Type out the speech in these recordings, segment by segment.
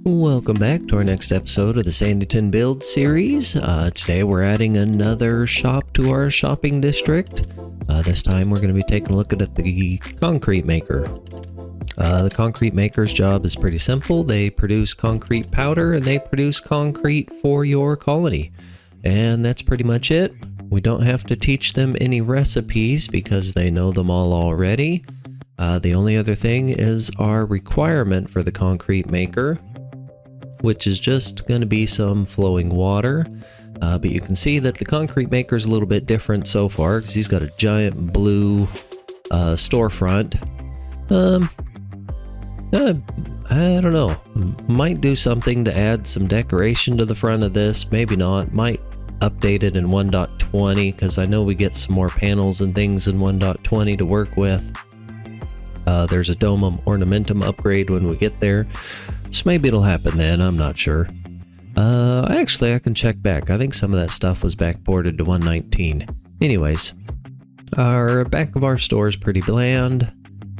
Welcome back to our next episode of the Sandyton build series. Today we're adding another shop to our shopping district. This time we're going to be taking a look at the concrete maker. The concrete maker's job is pretty simple. They produce concrete powder and they produce concrete for your colony. And that's pretty much it. We don't have to teach them any recipes because they know them all already. The only other thing is our requirement for the concrete maker, which is just going to be some flowing water. But you can see that the concrete maker is a little bit different so far because he's got a giant blue storefront. I don't know. Might do something to add some decoration to the front of this. Maybe not. Might update it in 1.20 because I know we get some more panels and things in 1.20 to work with. There's a Domum Ornamentum upgrade when we get there. So maybe it'll happen then, I'm not sure. Actually, I can check back. I think some of that stuff was backported to 1.19. Anyways, our back of our store is pretty bland.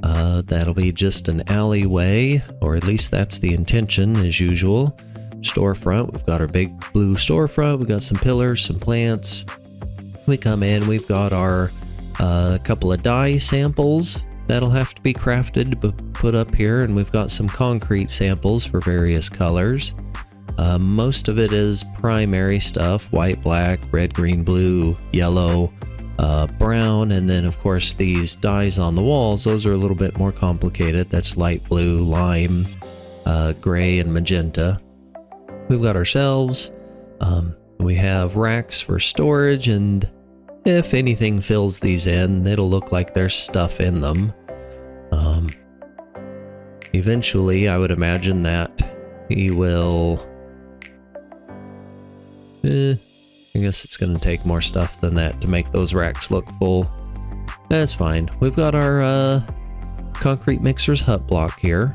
That'll be just an alleyway, or at least that's the intention as usual. Storefront, we've got our big blue storefront. We've got some pillars, some plants. We come in, we've got our couple of dye samples that'll have to be crafted to put up here, and we've got some concrete samples for various colors. Most of it is primary stuff: white, black, red, green, blue, yellow, brown, and then of course these dyes on the walls, those are a little bit more complicated. That's light blue, lime, gray, and magenta. We've got our shelves. We have racks for storage, and if anything fills these in, it'll look like there's stuff in them. Eventually, I would imagine that he will... I guess it's going to take more stuff than that to make those racks look full. That's fine. We've got our concrete mixer's hut block here.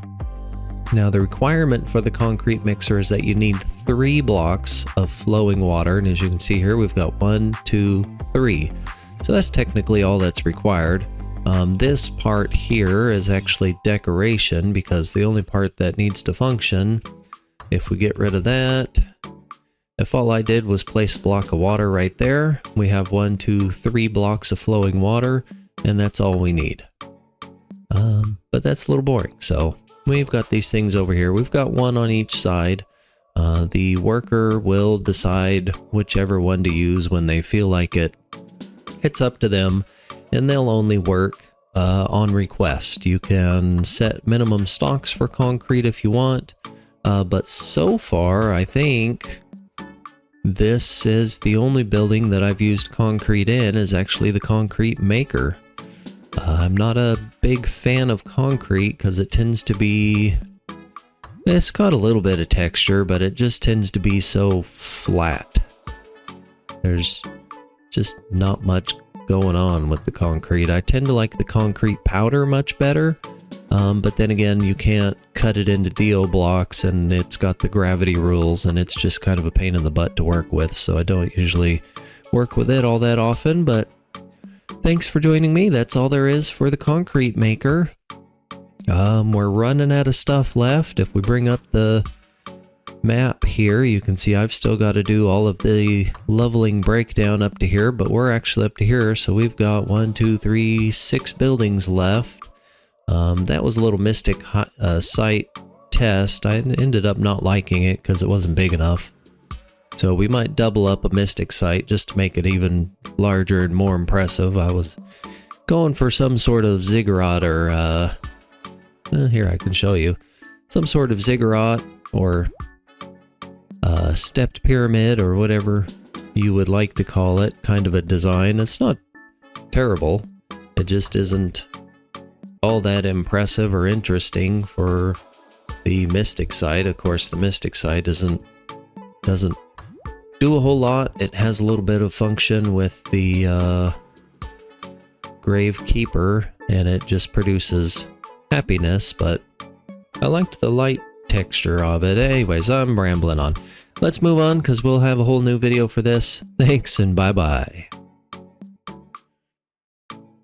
Now, the requirement for the concrete mixer is that you need 3 blocks of flowing water, and as you can see here, we've got 1, 2, 3. So that's technically all that's required. This part here is actually decoration because the only part that needs to function, if we get rid of that, if all I did was place a block of water right there, we have 1, 2, 3 blocks of flowing water, and that's all we need. But that's a little boring, so we've got these things over here. We've got one on each side. The worker will decide whichever one to use when they feel like it. It's up to them, and they'll only work on request. You can set minimum stocks for concrete if you want, but so far I think this is the only building that I've used concrete in is actually the concrete maker. I'm not a big fan of concrete because it tends to be... It's got a little bit of texture, but it just tends to be so flat. There's just not much going on with the concrete. I tend to like the concrete powder much better, but then again, you can't cut it into DO blocks, and it's got the gravity rules, and it's just kind of a pain in the butt to work with, so I don't usually work with it all that often, but thanks for joining me. That's all there is for the concrete maker. We're running out of stuff left. If we bring up the map here, you can see I've still got to do all of the leveling breakdown up to here, but we're actually up to here, so we've got 1, 2, 3, 6 buildings left. That was a little Mystic site test. I ended up not liking it because it wasn't big enough. So we might double up a Mystic site just to make it even larger and more impressive. I was going for some sort of ziggurat or... here, I can show you. Some sort of ziggurat or stepped pyramid or whatever you would like to call it, kind of a design. It's not terrible. It just isn't all that impressive or interesting for the Mystic site. Of course, the Mystic site doesn't do a whole lot. It has a little bit of function with the Grave Keeper, and it just produces happiness, but I liked the light texture of it. Anyways, I'm rambling on. Let's move on because we'll have a whole new video for this. Thanks and bye-bye.